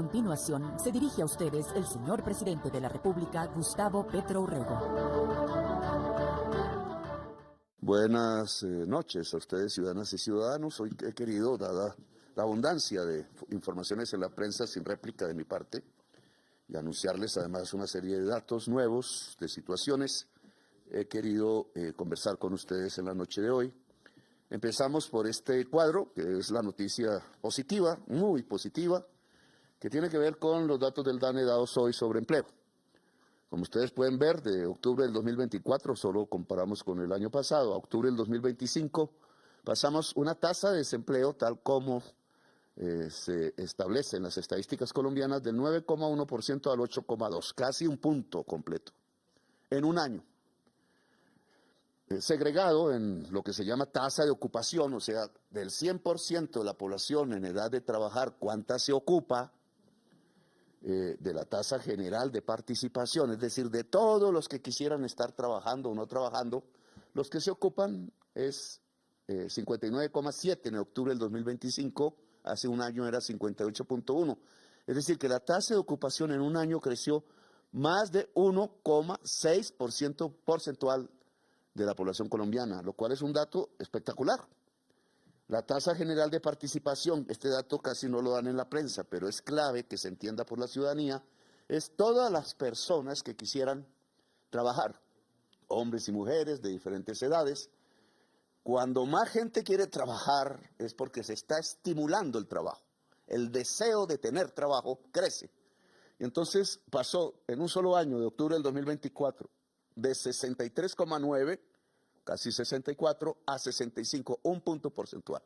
continuación se dirige a ustedes el señor presidente de la República, Gustavo Petro Urrego. Buenas noches a ustedes, ciudadanas y ciudadanos. Hoy he querido, dada la abundancia de informaciones en la prensa sin réplica de mi parte, y anunciarles además una serie de datos nuevos, de situaciones, he querido conversar con ustedes en la noche de hoy. Empezamos por este cuadro, que es la noticia positiva, muy positiva, que tiene que ver con los datos del DANE dados hoy sobre empleo. Como ustedes pueden ver, de octubre del 2024, solo comparamos con el año pasado, a octubre del 2025, pasamos una tasa de desempleo tal como se establece en las estadísticas colombianas del 9,1% al 8,2%, casi un punto completo, en un año. Segregado en lo que se llama tasa de ocupación, o sea, del 100% de la población en edad de trabajar, ¿cuánta se ocupa? De la tasa general de participación, es decir, de todos los que quisieran estar trabajando o no trabajando, los que se ocupan es 59,7 en octubre del 2025, hace un año era 58,1. Es decir, que la tasa de ocupación en un año creció más de 1,6% porcentual de la población colombiana, lo cual es un dato espectacular. La tasa general de participación, este dato casi no lo dan en la prensa, pero es clave que se entienda por la ciudadanía, es todas las personas que quisieran trabajar, hombres y mujeres de diferentes edades. Cuando más gente quiere trabajar es porque se está estimulando el trabajo. El deseo de tener trabajo crece. Y entonces pasó en un solo año, de octubre del 2024, de 63,9, casi 64, a 65, un punto porcentual.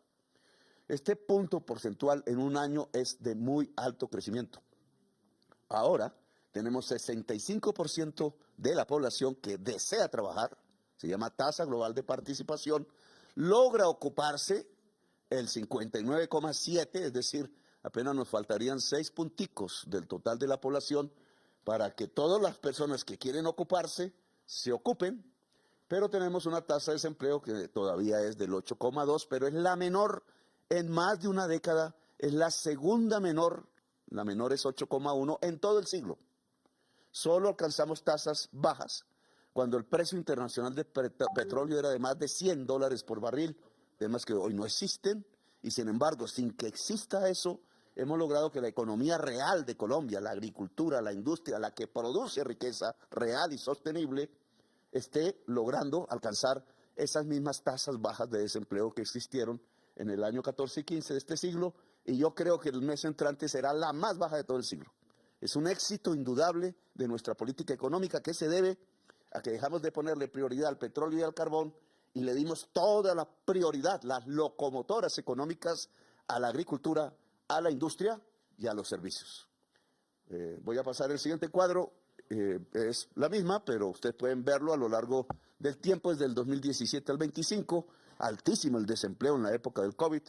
Este punto porcentual en un año es de muy alto crecimiento. Ahora tenemos 65% de la población que desea trabajar, se llama tasa global de participación, logra ocuparse el 59,7, es decir, apenas nos faltarían 6 punticos del total de la población para que todas las personas que quieren ocuparse se ocupen, pero tenemos una tasa de desempleo que todavía es del 8,2, pero es la menor en más de una década, es la segunda menor, la menor es 8,1 en todo el siglo. Solo alcanzamos tasas bajas cuando el precio internacional de petróleo era de más de $100 por barril, temas que hoy no existen, y sin embargo, sin que exista eso, hemos logrado que la economía real de Colombia, la agricultura, la industria, la que produce riqueza real y sostenible, esté logrando alcanzar esas mismas tasas bajas de desempleo que existieron en el año 14 y 15 de este siglo, y yo creo que el mes entrante será la más baja de todo el siglo. Es un éxito indudable de nuestra política económica que se debe a que dejamos de ponerle prioridad al petróleo y al carbón y le dimos toda la prioridad, las locomotoras económicas, a la agricultura, a la industria y a los servicios. Voy a pasar el siguiente cuadro. Es la misma, pero ustedes pueden verlo a lo largo del tiempo, desde el 2017 al 25, altísimo el desempleo en la época del COVID.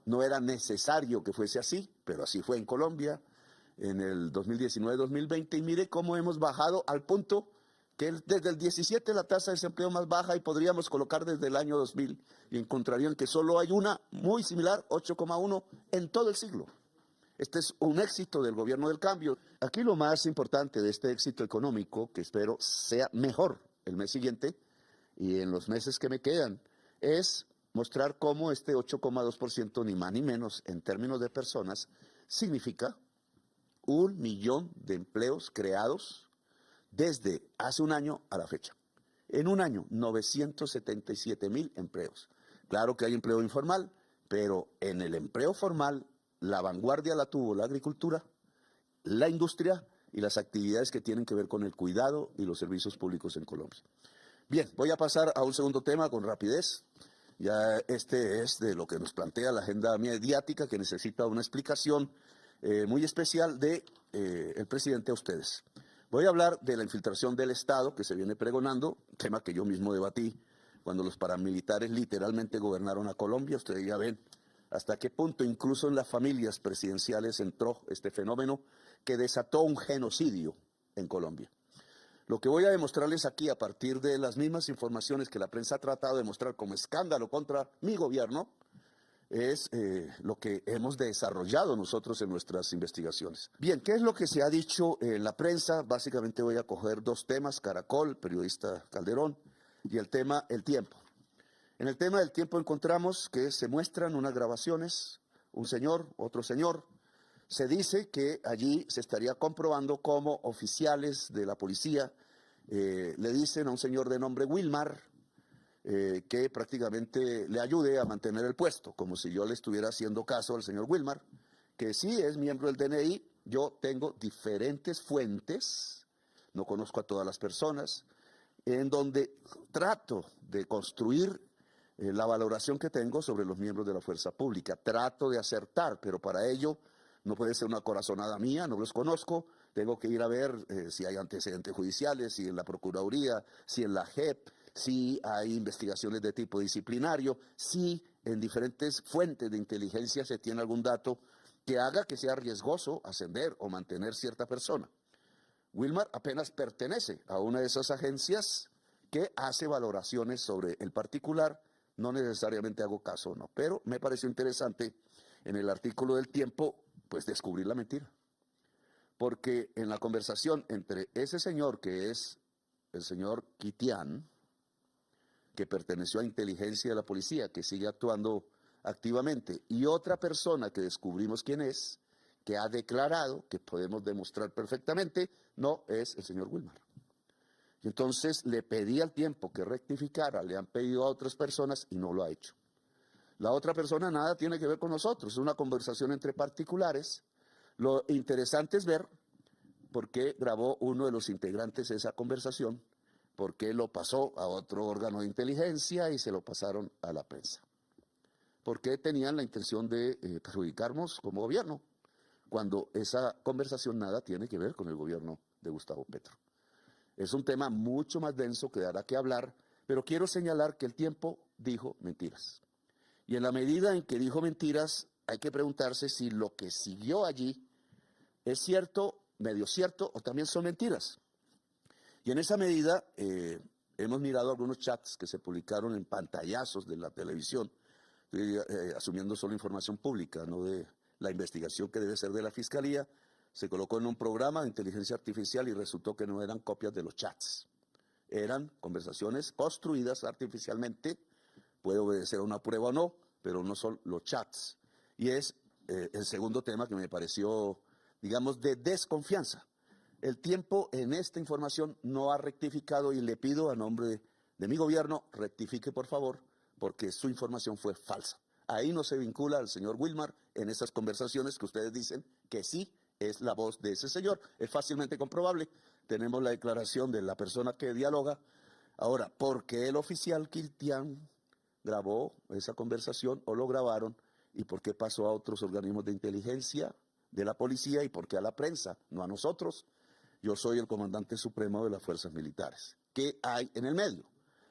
No era necesario que fuese así, pero así fue en Colombia en el 2019-2020, y mire cómo hemos bajado al punto que desde el 17 la tasa de desempleo más baja, y podríamos colocar desde el año 2000, y encontrarían que solo hay una muy similar, 8,1, en todo el siglo. Este es un éxito del gobierno del cambio. Aquí lo más importante de este éxito económico, que espero sea mejor el mes siguiente y en los meses que me quedan, es mostrar cómo este 8,2%, ni más ni menos en términos de personas, significa 1 millón de empleos creados desde hace un año a la fecha. En un año, 977,000 empleos. Claro que hay empleo informal, pero en el empleo formal, la vanguardia la tuvo la agricultura, la industria y las actividades que tienen que ver con el cuidado y los servicios públicos en Colombia. Bien, voy a pasar a un segundo tema con rapidez. Ya este es de lo que nos plantea la agenda mediática, que necesita una explicación muy especial de el presidente a ustedes. Voy a hablar de la infiltración del Estado que se viene pregonando, tema que yo mismo debatí cuando los paramilitares literalmente gobernaron a Colombia. Ustedes ya ven hasta qué punto incluso en las familias presidenciales entró este fenómeno que desató un genocidio en Colombia. Lo que voy a demostrarles aquí, a partir de las mismas informaciones que la prensa ha tratado de mostrar como escándalo contra mi gobierno, es lo que hemos desarrollado nosotros en nuestras investigaciones. Bien, ¿qué es lo que se ha dicho en la prensa? Básicamente voy a coger dos temas, Caracol, periodista Calderón, y el tema El Tiempo. En el tema del Tiempo encontramos que se muestran unas grabaciones, un señor, otro señor. Se dice que allí se estaría comprobando cómo oficiales de la policía le dicen a un señor de nombre Wilmar que prácticamente le ayude a mantener el puesto, como si yo le estuviera haciendo caso al señor Wilmar, que sí es miembro del DNI. Yo tengo diferentes fuentes, no conozco a todas las personas, en donde trato de construir la valoración que tengo sobre los miembros de la fuerza pública. Trato de acertar, pero para ello no puede ser una corazonada mía, no los conozco. Tengo que ir a ver si hay antecedentes judiciales, si en la Procuraduría, si en la JEP, si hay investigaciones de tipo disciplinario, si en diferentes fuentes de inteligencia se tiene algún dato que haga que sea riesgoso ascender o mantener cierta persona. Wilmar apenas pertenece a una de esas agencias que hace valoraciones sobre el particular. No necesariamente hago caso, no, pero me pareció interesante en el artículo del Tiempo, pues descubrir la mentira. Porque en la conversación entre ese señor, que es el señor Kitian, que perteneció a inteligencia de la policía, que sigue actuando activamente, y otra persona que descubrimos quién es, que ha declarado, que podemos demostrar perfectamente, no es el señor Wilmar. Y entonces le pedí al Tiempo que rectificara, le han pedido a otras personas y no lo ha hecho. La otra persona nada tiene que ver con nosotros, es una conversación entre particulares. Lo interesante es ver por qué grabó uno de los integrantes esa conversación, por qué lo pasó a otro órgano de inteligencia y se lo pasaron a la prensa. ¿Por qué tenían la intención de perjudicarnos como gobierno? Cuando esa conversación nada tiene que ver con el gobierno de Gustavo Petro. Es un tema mucho más denso que dará que hablar, pero quiero señalar que el Tiempo dijo mentiras. Y en la medida en que dijo mentiras, hay que preguntarse si lo que siguió allí es cierto, medio cierto, o también son mentiras. Y en esa medida hemos mirado algunos chats que se publicaron en pantallazos de la televisión, asumiendo solo información pública, no de la investigación que debe ser de la Fiscalía. Se colocó en un programa de inteligencia artificial y resultó que no eran copias de los chats. Eran conversaciones construidas artificialmente, puede obedecer a una prueba o no, pero no son los chats. Y es el segundo tema que me pareció, digamos, de desconfianza. El Tiempo en esta información no ha rectificado y le pido a nombre de mi gobierno, rectifique por favor, porque su información fue falsa. Ahí no se vincula al señor Wilmar en esas conversaciones que ustedes dicen que sí es la voz de ese señor. Es fácilmente comprobable. Tenemos la declaración de la persona que dialoga. Ahora, ¿por qué el oficial Kitian grabó esa conversación o lo grabaron? ¿Y por qué pasó a otros organismos de inteligencia de la policía? ¿Y por qué a la prensa? No a nosotros. Yo soy el comandante supremo de las fuerzas militares. ¿Qué hay en el medio?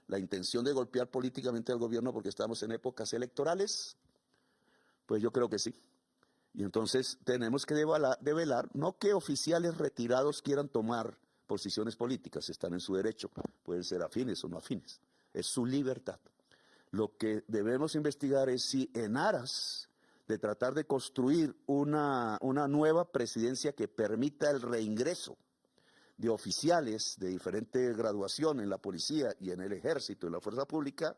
¿La intención de golpear políticamente al gobierno porque estamos en épocas electorales? Pues yo creo que sí. Y entonces tenemos que develar, no que oficiales retirados quieran tomar posiciones políticas, están en su derecho, pueden ser afines o no afines, es su libertad. Lo que debemos investigar es si en aras de tratar de construir una nueva presidencia que permita el reingreso de oficiales de diferente graduación en la policía y en el ejército y la fuerza pública,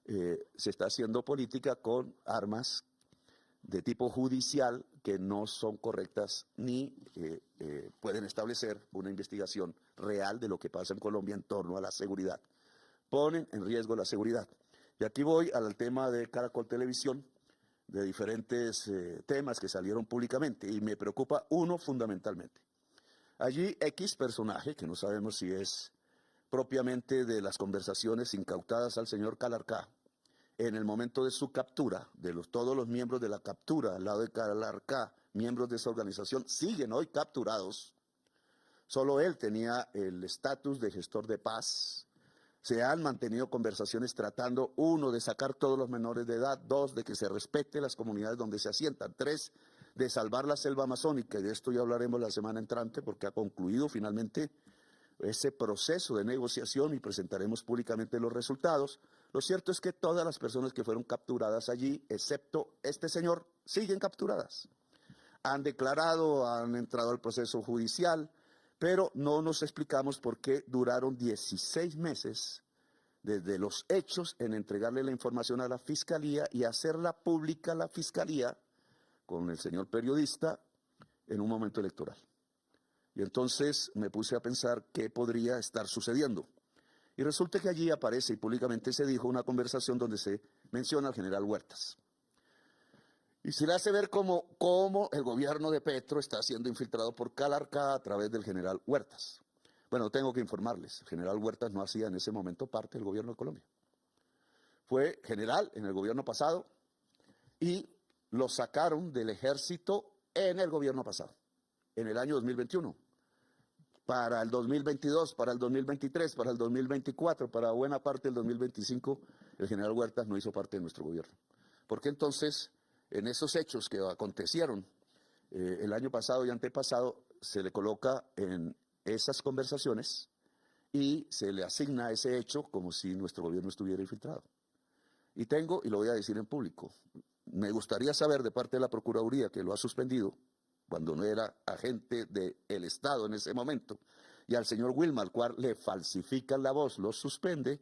se está haciendo política con armas de tipo judicial que no son correctas ni pueden establecer una investigación real de lo que pasa en Colombia en torno a la seguridad. Ponen en riesgo la seguridad. Y aquí voy al tema de Caracol Televisión, de diferentes temas que salieron públicamente, y me preocupa uno fundamentalmente. Allí X personaje, que no sabemos si es propiamente de las conversaciones incautadas al señor Calarcá, en el momento de su captura, todos los miembros de la captura al lado de Calarcá, miembros de esa organización, siguen hoy capturados. Solo él tenía el estatus de gestor de paz. Se han mantenido conversaciones tratando, uno, de sacar todos los menores de edad, dos, de que se respete las comunidades donde se asientan, tres, de salvar la selva amazónica, y de esto ya hablaremos la semana entrante porque ha concluido finalmente ese proceso de negociación y presentaremos públicamente los resultados. Lo cierto es que todas las personas que fueron capturadas allí, excepto este señor, siguen capturadas. Han declarado, han entrado al proceso judicial, pero no nos explicamos por qué duraron 16 meses desde los hechos en entregarle la información a la Fiscalía y hacerla pública la Fiscalía con el señor periodista en un momento electoral. Y entonces me puse a pensar qué podría estar sucediendo. Y resulta que allí aparece y públicamente se dijo una conversación donde se menciona al general Huertas. Y se le hace ver cómo el gobierno de Petro está siendo infiltrado por Calarcá a través del general Huertas. Bueno, tengo que informarles, el general Huertas no hacía en ese momento parte del gobierno de Colombia. Fue general en el gobierno pasado y lo sacaron del ejército en el gobierno pasado, en el año 2021. Para el 2022, para el 2023, para el 2024, para buena parte del 2025, el general Huertas no hizo parte de nuestro gobierno. Porque entonces, en esos hechos que acontecieron el año pasado y antepasado, se le coloca en esas conversaciones y se le asigna ese hecho como si nuestro gobierno estuviera infiltrado. Y lo voy a decir en público, me gustaría saber de parte de la Procuraduría, que lo ha suspendido, cuando no era agente del Estado en ese momento, y al señor Wilma, al cual le falsifican la voz, lo suspende,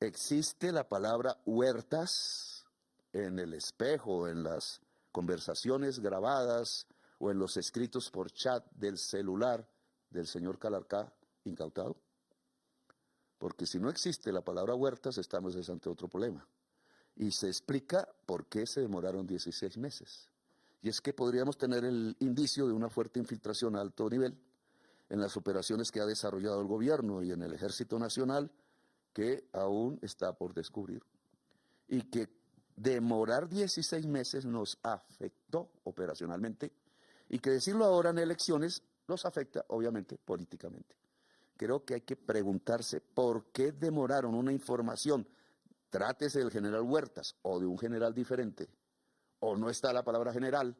¿existe la palabra Huertas en el espejo, en las conversaciones grabadas o en los escritos por chat del celular del señor Calarcá incautado? Porque si no existe la palabra Huertas, estamos ante otro problema. Y se explica por qué se demoraron 16 meses. Y es que podríamos tener el indicio de una fuerte infiltración a alto nivel en las operaciones que ha desarrollado el gobierno y en el Ejército Nacional, que aún está por descubrir. Y que demorar 16 meses nos afectó operacionalmente, y que decirlo ahora en elecciones nos afecta, obviamente, políticamente. Creo que hay que preguntarse por qué demoraron una información, trátese del general Huertas o de un general diferente, o no está la palabra general,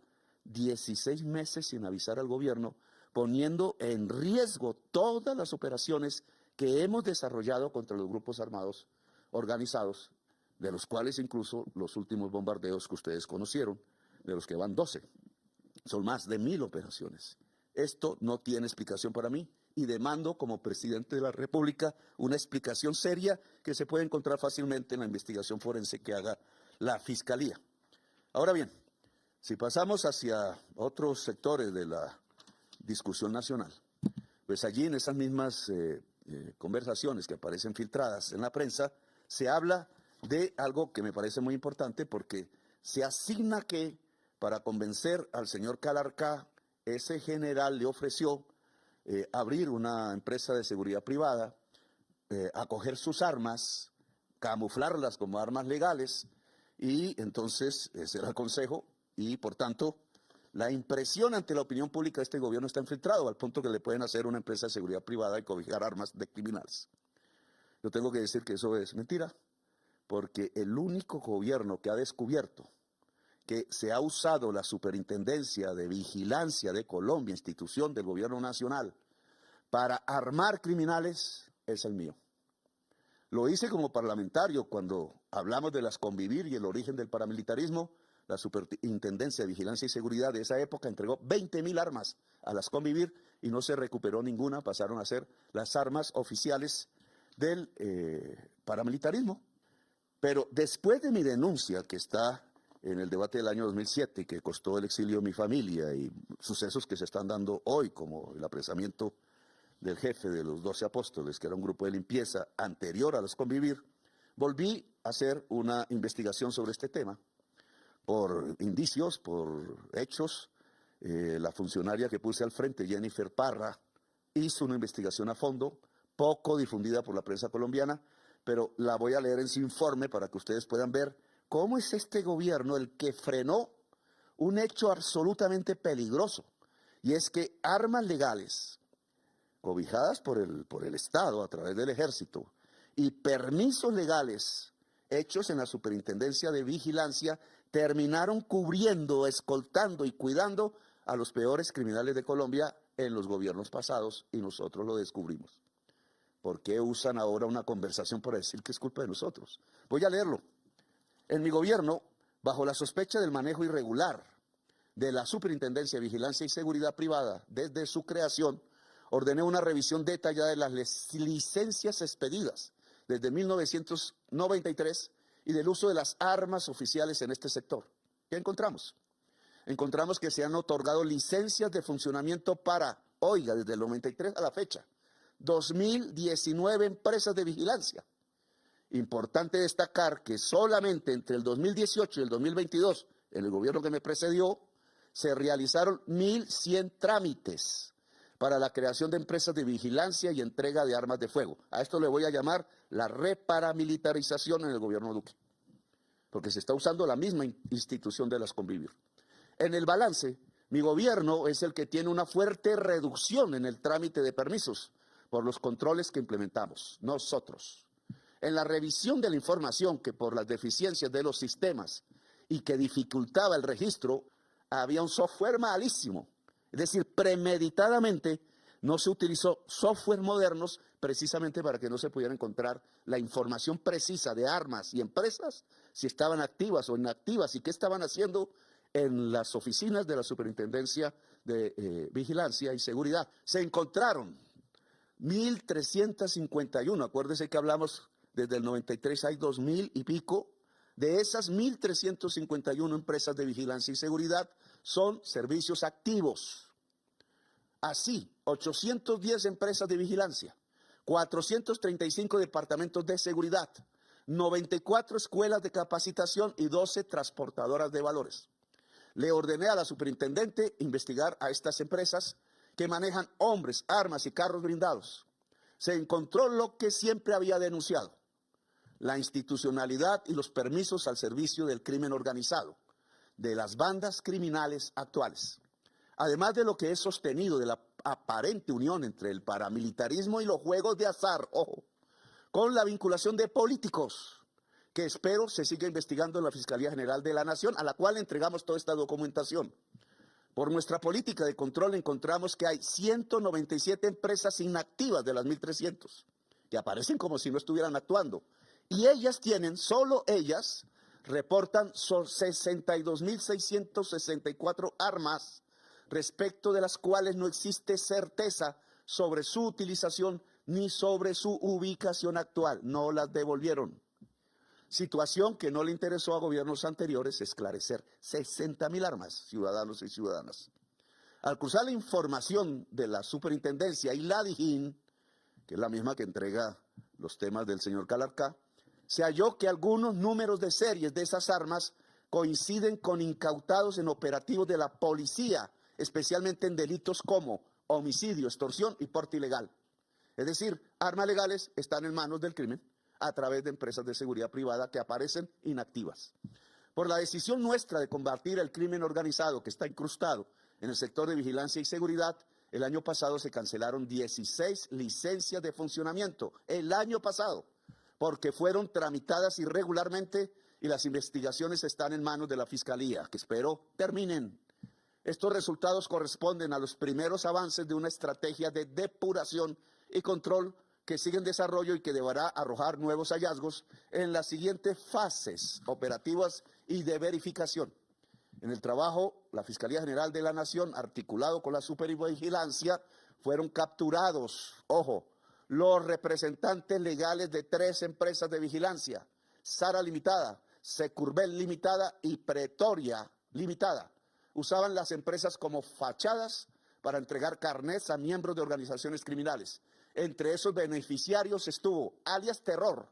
16 meses sin avisar al gobierno, poniendo en riesgo todas las operaciones que hemos desarrollado contra los grupos armados organizados, de los cuales incluso los últimos bombardeos que ustedes conocieron, de los que van 12. Son más de 1000 operaciones. Esto no tiene explicación para mí y demando como presidente de la República una explicación seria que se puede encontrar fácilmente en la investigación forense que haga la Fiscalía. Ahora bien, si pasamos hacia otros sectores de la discusión nacional, pues allí en esas mismas conversaciones que aparecen filtradas en la prensa, se habla de algo que me parece muy importante porque se asigna que para convencer al señor Calarcá, ese general le ofreció abrir una empresa de seguridad privada, acoger sus armas, camuflarlas como armas legales, y entonces ese era el consejo, y por tanto la impresión ante la opinión pública de este gobierno está infiltrado al punto que le pueden hacer una empresa de seguridad privada y cobijar armas de criminales. Yo tengo que decir que eso es mentira, porque el único gobierno que ha descubierto que se ha usado la Superintendencia de Vigilancia de Colombia, institución del gobierno nacional, para armar criminales, es el mío. Lo hice como parlamentario cuando hablamos de las Convivir y el origen del paramilitarismo. La Superintendencia de Vigilancia y Seguridad de esa época entregó 20.000 armas a las Convivir y no se recuperó ninguna, pasaron a ser las armas oficiales del paramilitarismo. Pero después de mi denuncia, que está en el debate del año 2007, y que costó el exilio de mi familia, y sucesos que se están dando hoy, como el apresamiento del jefe de los 12 apóstoles, que era un grupo de limpieza anterior a las Convivir, volví a hacer una investigación sobre este tema, por indicios, por hechos. La funcionaria que puse al frente, Jennifer Parra, hizo una investigación a fondo, poco difundida por la prensa colombiana, pero la voy a leer en su informe para que ustedes puedan ver cómo es este gobierno el que frenó un hecho absolutamente peligroso, y es que armas legales, cobijadas por el Estado a través del Ejército, y permisos legales hechos en la Superintendencia de Vigilancia, terminaron cubriendo, escoltando y cuidando a los peores criminales de Colombia en los gobiernos pasados, y nosotros lo descubrimos. ¿Por qué usan ahora una conversación para decir que es culpa de nosotros? Voy a leerlo. En mi gobierno, bajo la sospecha del manejo irregular de la Superintendencia de Vigilancia y Seguridad Privada desde su creación, ordené una revisión detallada de las licencias expedidas desde 1993 y del uso de las armas oficiales en este sector. ¿Qué encontramos? Encontramos que se han otorgado licencias de funcionamiento para, oiga, desde el 93 a la fecha, 2019 empresas de vigilancia. Importante destacar que solamente entre el 2018 y el 2022, en el gobierno que me precedió, se realizaron 1.100 trámites para la creación de empresas de vigilancia y entrega de armas de fuego. A esto le voy a llamar la reparamilitarización en el gobierno Duque, porque se está usando la misma institución de las Convivir. En el balance, mi gobierno es el que tiene una fuerte reducción en el trámite de permisos por los controles que implementamos, nosotros. En la revisión de la información que por las deficiencias de los sistemas y que dificultaba el registro, había un software malísimo. Es decir, premeditadamente no se utilizó software modernos precisamente para que no se pudiera encontrar la información precisa de armas y empresas, si estaban activas o inactivas y qué estaban haciendo en las oficinas de la Superintendencia de Vigilancia y Seguridad. Se encontraron 1.351, acuérdese que hablamos desde el 93 hay 2.000 y pico, de esas 1.351 empresas de vigilancia y seguridad son servicios activos. Así, 810 empresas de vigilancia, 435 departamentos de seguridad, 94 escuelas de capacitación y 12 transportadoras de valores. Le ordené a la superintendente investigar a estas empresas que manejan hombres, armas y carros blindados. Se encontró lo que siempre había denunciado: la institucionalidad y los permisos al servicio del crimen organizado, de las bandas criminales actuales. Además de lo que he sostenido de la aparente unión entre el paramilitarismo y los juegos de azar, ojo, con la vinculación de políticos, que espero se siga investigando en la Fiscalía General de la Nación, a la cual entregamos toda esta documentación. Por nuestra política de control encontramos que hay 197 empresas inactivas de las 1.300, que aparecen como si no estuvieran actuando. Y ellas tienen, solo ellas, reportan 62.664 armas, respecto de las cuales no existe certeza sobre su utilización ni sobre su ubicación actual. No las devolvieron. Situación que no le interesó a gobiernos anteriores esclarecer. 60.000 armas, ciudadanos y ciudadanas. Al cruzar la información de la superintendencia y la DIJÍN, que es la misma que entrega los temas del señor Calarcá, se halló que algunos números de series de esas armas coinciden con incautados en operativos de la policía, especialmente en delitos como homicidio, extorsión y porte ilegal. Es decir, armas legales están en manos del crimen a través de empresas de seguridad privada que aparecen inactivas. Por la decisión nuestra de combatir el crimen organizado que está incrustado en el sector de vigilancia y seguridad, el año pasado se cancelaron 16 licencias de funcionamiento. El año pasado, porque fueron tramitadas irregularmente y las investigaciones están en manos de la Fiscalía, que espero terminen. Estos resultados corresponden a los primeros avances de una estrategia de depuración y control que sigue en desarrollo y que deberá arrojar nuevos hallazgos en las siguientes fases operativas y de verificación. En el trabajo, la Fiscalía General de la Nación, articulado con la Supervigilancia, fueron capturados, ojo, los representantes legales de 3 empresas de vigilancia: Sara Limitada, Securbel Limitada y Pretoria Limitada. Usaban las empresas como fachadas para entregar carnets a miembros de organizaciones criminales. Entre esos beneficiarios estuvo alias Terror,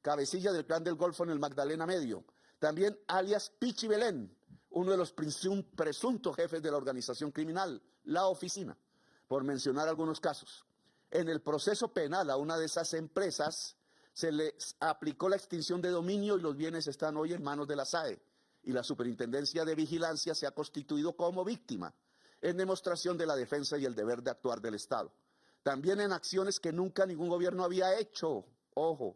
cabecilla del Clan del Golfo en el Magdalena Medio. También alias Pichi Belén, uno de los presuntos jefes de la organización criminal, La Oficina, por mencionar algunos casos. En el proceso penal a una de esas empresas se les aplicó la extinción de dominio y los bienes están hoy en manos de la SAE. Y la Superintendencia de Vigilancia se ha constituido como víctima en demostración de la defensa y el deber de actuar del Estado. También en acciones que nunca ningún gobierno había hecho. Ojo,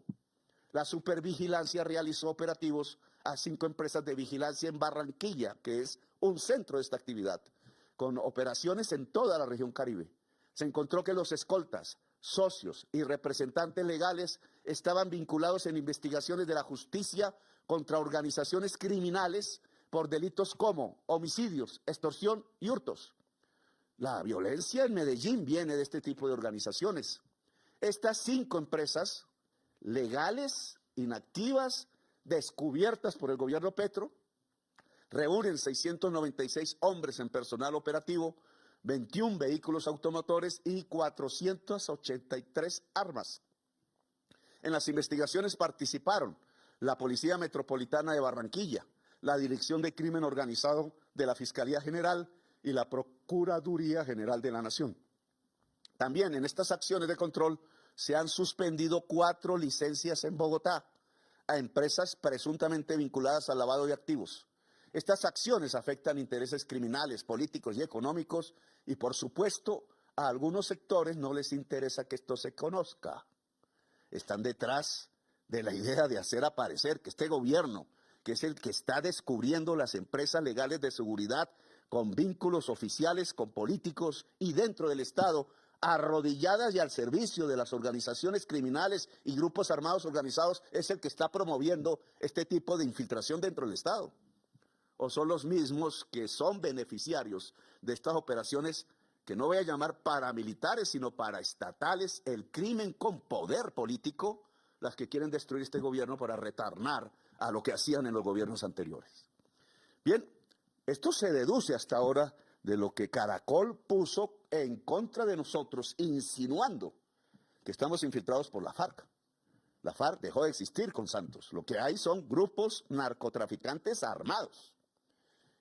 la Supervigilancia realizó operativos a 5 empresas de vigilancia en Barranquilla, que es un centro de esta actividad, con operaciones en toda la región Caribe. Se encontró que los escoltas socios y representantes legales estaban vinculados en investigaciones de la justicia contra organizaciones criminales por delitos como homicidios, extorsión y hurtos. La violencia en Medellín viene de este tipo de organizaciones. Estas 5 empresas legales, inactivas, descubiertas por el gobierno Petro, reúnen 696 hombres en personal operativo, 21 vehículos automotores y 483 armas. En las investigaciones participaron la Policía Metropolitana de Barranquilla, la Dirección de Crimen Organizado de la Fiscalía General y la Procuraduría General de la Nación. También en estas acciones de control se han suspendido 4 licencias en Bogotá a empresas presuntamente vinculadas al lavado de activos. Estas acciones afectan intereses criminales, políticos y económicos y, por supuesto, a algunos sectores no les interesa que esto se conozca. Están detrás de la idea de hacer aparecer que este gobierno, que es el que está descubriendo las empresas legales de seguridad con vínculos oficiales con políticos y dentro del Estado, arrodilladas y al servicio de las organizaciones criminales y grupos armados organizados, es el que está promoviendo este tipo de infiltración dentro del Estado. O son los mismos que son beneficiarios de estas operaciones que no voy a llamar paramilitares, sino paraestatales, el crimen con poder político, las que quieren destruir este gobierno para retornar a lo que hacían en los gobiernos anteriores. Bien, esto se deduce hasta ahora de lo que Caracol puso en contra de nosotros, insinuando que estamos infiltrados por la FARC. La FARC dejó de existir con Santos. Lo que hay son grupos narcotraficantes armados.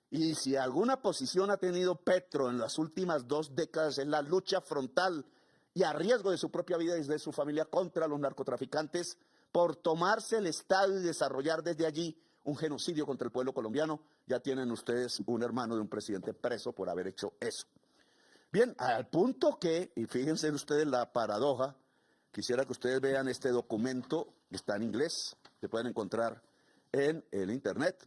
Y si alguna posición ha tenido Petro en las últimas 2 décadas es la lucha frontal y a riesgo de su propia vida y de su familia contra los narcotraficantes por tomarse el Estado y desarrollar desde allí un genocidio contra el pueblo colombiano. Ya tienen ustedes un hermano de un presidente preso por haber hecho eso. Bien, al punto que, y fíjense ustedes la paradoja, quisiera que ustedes vean este documento, está en inglés, se pueden encontrar en el internet.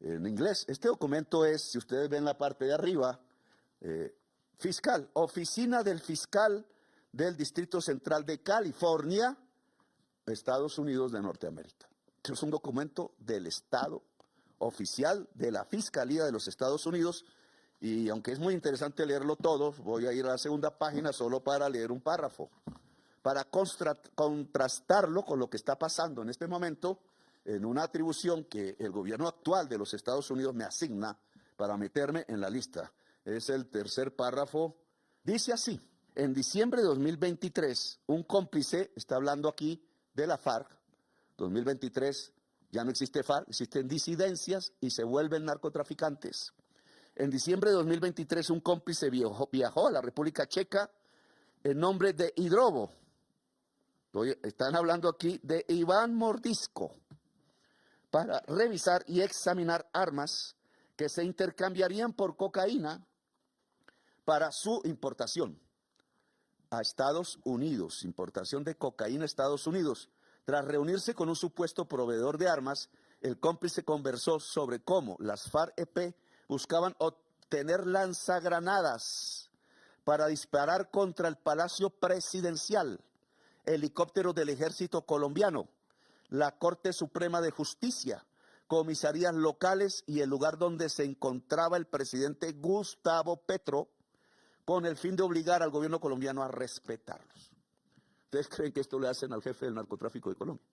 En inglés, este documento es, si ustedes ven la parte de arriba, fiscal, Oficina del Fiscal del Distrito Central de California, Estados Unidos de Norteamérica. Este es un documento del Estado oficial de la Fiscalía de los Estados Unidos y aunque es muy interesante leerlo todo, voy a ir a la segunda página solo para leer un párrafo, para contrastarlo con lo que está pasando en este momento en una atribución que el gobierno actual de los Estados Unidos me asigna para meterme en la lista. Es el tercer párrafo. Dice así: en diciembre de 2023, un cómplice, está hablando aquí de la FARC, 2023 ya no existe FARC, existen disidencias y se vuelven narcotraficantes. En diciembre de 2023, un cómplice viajó a la República Checa en nombre de Hidrobo. Están hablando aquí de Iván Mordisco, para revisar y examinar armas que se intercambiarían por cocaína para su importación a Estados Unidos, importación de cocaína a Estados Unidos. Tras reunirse con un supuesto proveedor de armas, el cómplice conversó sobre cómo las FARC-EP buscaban obtener lanzagranadas para disparar contra el Palacio Presidencial, helicópteros del Ejército Colombiano, la Corte Suprema de Justicia, comisarías locales y el lugar donde se encontraba el presidente Gustavo Petro, con el fin de obligar al gobierno colombiano a respetarlos. ¿Ustedes creen que esto le hacen al jefe del narcotráfico de Colombia?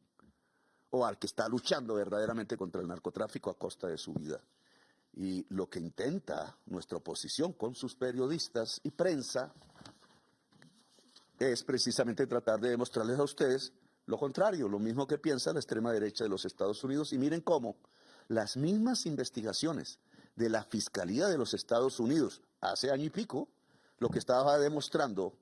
O al que está luchando verdaderamente contra el narcotráfico a costa de su vida. Y lo que intenta nuestra oposición con sus periodistas y prensa es precisamente tratar de demostrarles a ustedes lo contrario, lo mismo que piensa la extrema derecha de los Estados Unidos. Y miren cómo las mismas investigaciones de la Fiscalía de los Estados Unidos hace año y pico, lo que estaba demostrando,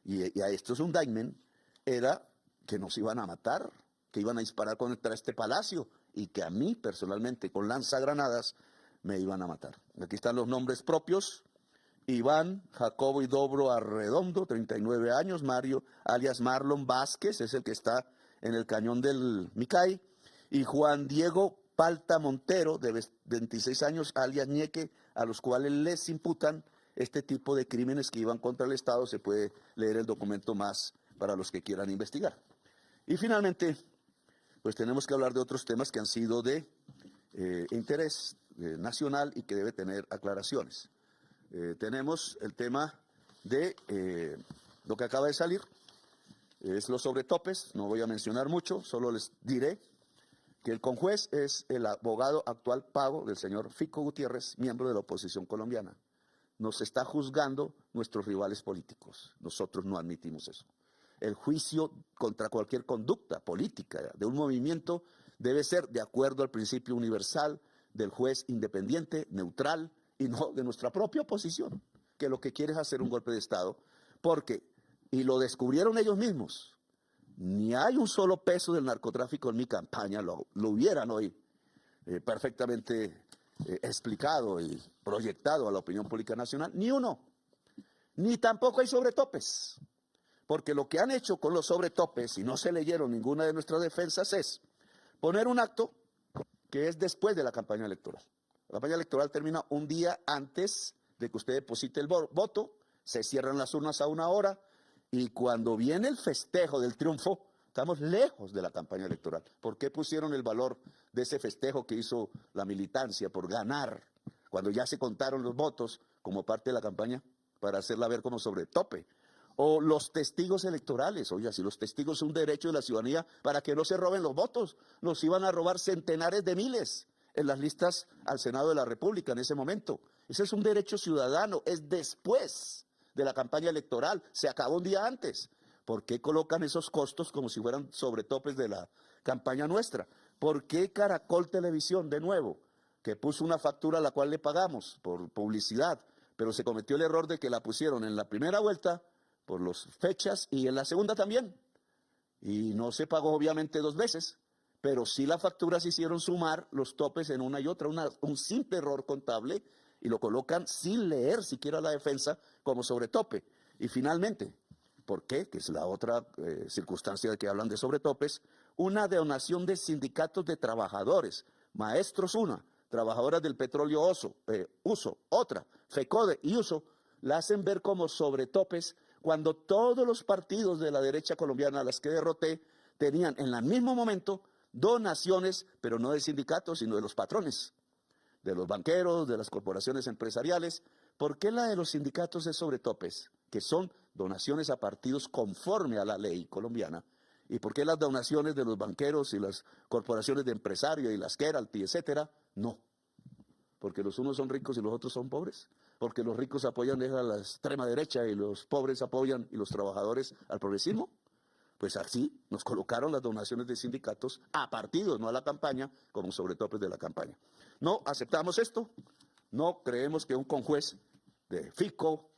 y a esto es un indictment, era que nos iban a matar, que iban a disparar contra este palacio y que a mí personalmente con lanzagranadas me iban a matar. Aquí están los nombres propios: Iván Jacobo Idobro Arredondo, 39 años, Mario alias Marlon Vázquez, es el que está en el cañón del Micay, y Juan Diego Palta Montero, de 26 años, alias Ñeque, a los cuales les imputan este tipo de crímenes que iban contra el Estado. Se puede leer el documento más para los que quieran investigar. Y finalmente, pues tenemos que hablar de otros temas que han sido de interés nacional y que debe tener aclaraciones. Tenemos el tema de lo que acaba de salir, es los sobretopes, no voy a mencionar mucho, solo les diré que el conjuez es el abogado actual pago del señor Fico Gutiérrez, miembro de la oposición colombiana. Nos está juzgando nuestros rivales políticos. Nosotros no admitimos eso. El juicio contra cualquier conducta política de un movimiento debe ser de acuerdo al principio universal del juez independiente, neutral, y no de nuestra propia oposición, que lo que quiere es hacer un golpe de Estado, porque, y lo descubrieron ellos mismos, ni hay un solo peso del narcotráfico en mi campaña, lo hubieran hoy perfectamente explicado y proyectado a la opinión pública nacional, ni uno, ni tampoco hay sobretopes, porque lo que han hecho con los sobretopes, y no se leyeron ninguna de nuestras defensas, es poner un acto que es después de la campaña electoral. La campaña electoral termina un día antes de que usted deposite el voto, se cierran las urnas a 1 hora, y cuando viene el festejo del triunfo, estamos lejos de la campaña electoral. ¿Por qué pusieron el valor de ese festejo que hizo la militancia por ganar, cuando ya se contaron los votos como parte de la campaña, para hacerla ver como sobretope? O los testigos electorales, oiga, si los testigos son un derecho de la ciudadanía para que no se roben los votos, nos iban a robar centenares de miles en las listas al Senado de la República en ese momento. Ese es un derecho ciudadano, es después de la campaña electoral, se acabó un día antes. ¿Por qué colocan esos costos como si fueran sobretopes de la campaña nuestra? ¿Por qué Caracol Televisión, de nuevo, que puso una factura a la cual le pagamos por publicidad, pero se cometió el error de que la pusieron en la primera vuelta por las fechas y en la segunda también? Y no se pagó obviamente 2 veces, pero sí las facturas hicieron sumar los topes en una y otra, un simple error contable, y lo colocan sin leer siquiera la defensa como sobretope. Y finalmente, ¿por qué? Que es la otra circunstancia de que hablan de sobretopes, una donación de sindicatos de trabajadores, maestros una, trabajadoras del petróleo Uso, otra, FECODE y Uso, la hacen ver como sobretopes cuando todos los partidos de la derecha colombiana a las que derroté tenían en el mismo momento donaciones, pero no de sindicatos, sino de los patrones, de los banqueros, de las corporaciones empresariales. ¿Por qué la de los sindicatos es sobretopes? Que son donaciones a partidos conforme a la ley colombiana. ¿Y por qué las donaciones de los banqueros y las corporaciones de empresarios y las Keralty, etcétera, no? Porque los unos son ricos y los otros son pobres. Porque los ricos apoyan a la extrema derecha y los pobres apoyan y los trabajadores al progresismo. Pues así nos colocaron las donaciones de sindicatos a partidos, no a la campaña, como sobretopes de la campaña. No aceptamos esto, no creemos que un conjuez de Fico,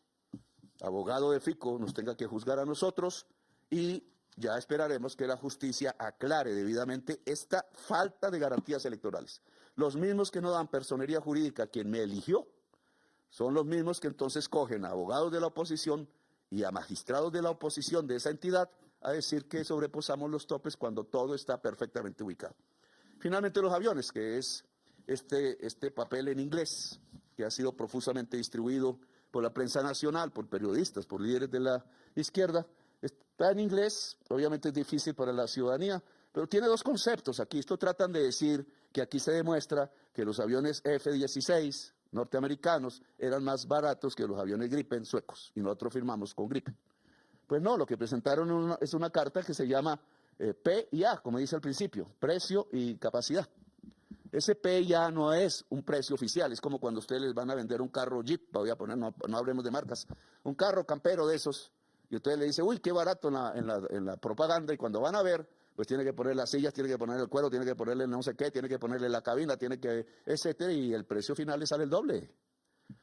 abogado de Fico, nos tenga que juzgar a nosotros, y ya esperaremos que la justicia aclare debidamente esta falta de garantías electorales. Los mismos que no dan personería jurídica a quien me eligió, son los mismos que entonces cogen a abogados de la oposición y a magistrados de la oposición de esa entidad a decir que sobreposamos los topes cuando todo está perfectamente ubicado. Finalmente, los aviones, que es este papel en inglés que ha sido profusamente distribuido por la prensa nacional, por periodistas, por líderes de la izquierda, está en inglés, obviamente es difícil para la ciudadanía, pero tiene 2 conceptos aquí. Esto tratan de decir que aquí se demuestra que los aviones F-16 norteamericanos eran más baratos que los aviones Gripen suecos, y nosotros firmamos con Gripen. Pues no, lo que presentaron es una carta que se llama P y A, como dice al principio, precio y capacidad. Ese P y A no es un precio oficial, es como cuando ustedes les van a vender un carro Jeep, voy a poner, no hablemos de marcas, un carro campero de esos, y ustedes le dicen, uy, qué barato en la propaganda, y cuando van a ver, pues tiene que poner las sillas, tiene que poner el cuero, tiene que ponerle no sé qué, tiene que ponerle la cabina, tiene que, etcétera, y el precio final le sale el doble.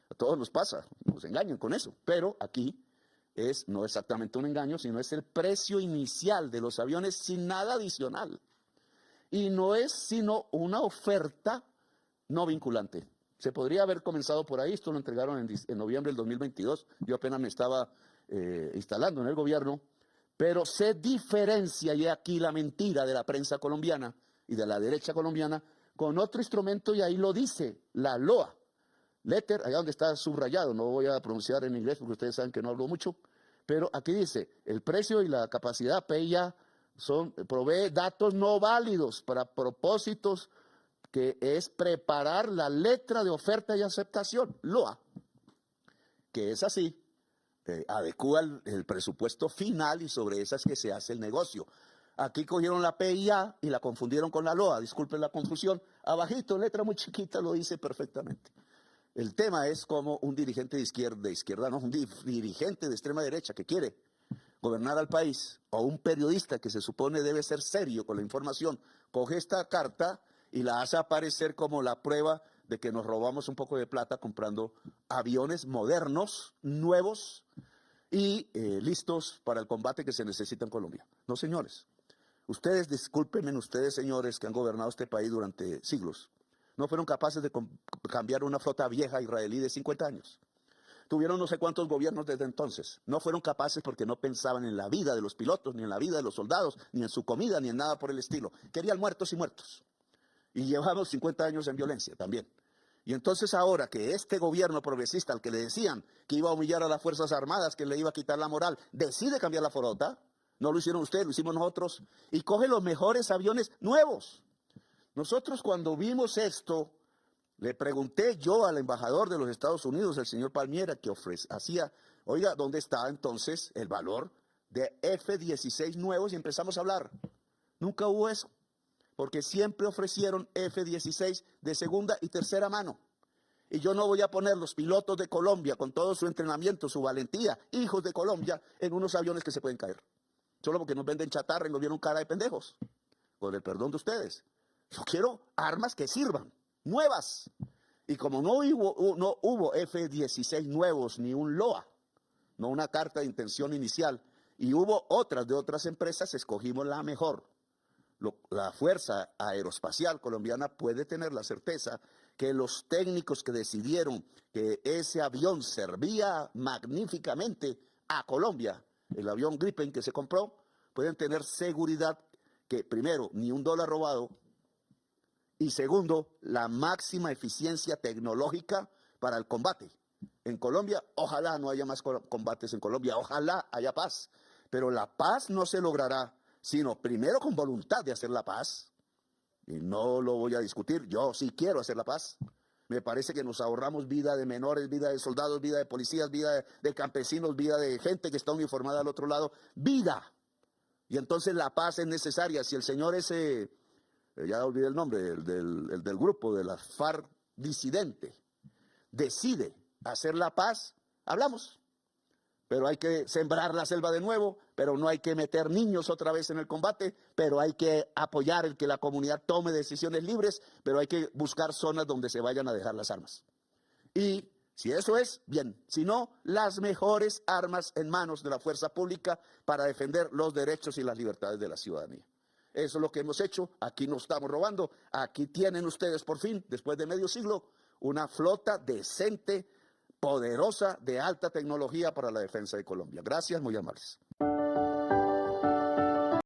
A todos nos pasa, nos engañan con eso, pero aquí es no exactamente un engaño, sino es el precio inicial de los aviones sin nada adicional. Y no es sino una oferta no vinculante. Se podría haber comenzado por ahí, esto lo entregaron en noviembre del 2022, yo apenas me estaba instalando en el gobierno, pero se diferencia, y aquí la mentira de la prensa colombiana y de la derecha colombiana, con otro instrumento, y ahí lo dice, la LOA. Letter, allá donde está subrayado, no voy a pronunciar en inglés porque ustedes saben que no hablo mucho, Pero aquí dice, el precio y la capacidad PIA provee datos no válidos para propósitos que es preparar la letra de oferta y aceptación, LOA, que es así, adecúa el presupuesto final y sobre esas que se hace el negocio. Aquí cogieron la PIA y la confundieron con la LOA, disculpen la confusión, abajito, letra muy chiquita, lo dice perfectamente. El tema es como un dirigente de izquierda no, un dirigente de extrema derecha que quiere gobernar al país, o un periodista que se supone debe ser serio con la información, coge esta carta y la hace aparecer como la prueba de que nos robamos un poco de plata comprando aviones modernos, nuevos y listos para el combate que se necesita en Colombia. No, señores. Ustedes, discúlpenme, ustedes, señores, que han gobernado este país durante siglos, no fueron capaces de cambiar una flota vieja israelí de 50 años. Tuvieron no sé cuántos gobiernos desde entonces. No fueron capaces porque no pensaban en la vida de los pilotos, ni en la vida de los soldados, ni en su comida, ni en nada por el estilo. Querían muertos y muertos. Y llevamos 50 años en violencia también. Y entonces ahora que este gobierno progresista, al que le decían que iba a humillar a las Fuerzas Armadas, que le iba a quitar la moral, decide cambiar la flota. No lo hicieron ustedes, lo hicimos nosotros. Y coge los mejores aviones nuevos. Nosotros cuando vimos esto, le pregunté yo al embajador de los Estados Unidos, el señor Palmiera, que hacía, oiga, ¿dónde está entonces el valor de F-16 nuevos? Y empezamos a hablar. Nunca hubo eso, porque siempre ofrecieron F-16 de segunda y tercera mano. Y yo no voy a poner los pilotos de Colombia, con todo su entrenamiento, su valentía, hijos de Colombia, en unos aviones que se pueden caer. Solo porque nos venden chatarra y nos vieron cara de pendejos. Con el perdón de ustedes. Yo quiero armas que sirvan, nuevas. Y como no hubo F-16 nuevos, ni un LOA, no una carta de intención inicial, y hubo otras de otras empresas, escogimos la mejor. La Fuerza Aeroespacial Colombiana puede tener la certeza que los técnicos que decidieron que ese avión servía magníficamente a Colombia, el avión Gripen que se compró, pueden tener seguridad que, primero, ni un dólar robado, y segundo, la máxima eficiencia tecnológica para el combate. En Colombia, ojalá no haya más combates en Colombia, ojalá haya paz. Pero la paz no se logrará, sino primero con voluntad de hacer la paz. Y no lo voy a discutir, yo sí quiero hacer la paz. Me parece que nos ahorramos vida de menores, vida de soldados, vida de policías, vida de campesinos, vida de gente que está uniformada al otro lado. ¡Vida! Y entonces la paz es necesaria. Si el señor ese... ya olvidé el nombre, el del grupo de la FARC disidente, decide hacer la paz, hablamos. Pero hay que sembrar la selva de nuevo, pero no hay que meter niños otra vez en el combate, pero hay que apoyar el que la comunidad tome decisiones libres, pero hay que buscar zonas donde se vayan a dejar las armas. Y si eso es, bien. Si no, las mejores armas en manos de la fuerza pública para defender los derechos y las libertades de la ciudadanía. Eso es lo que hemos hecho, aquí no estamos robando, aquí tienen ustedes por fin, después de medio siglo, una flota decente, poderosa, de alta tecnología para la defensa de Colombia. Gracias, muy amables.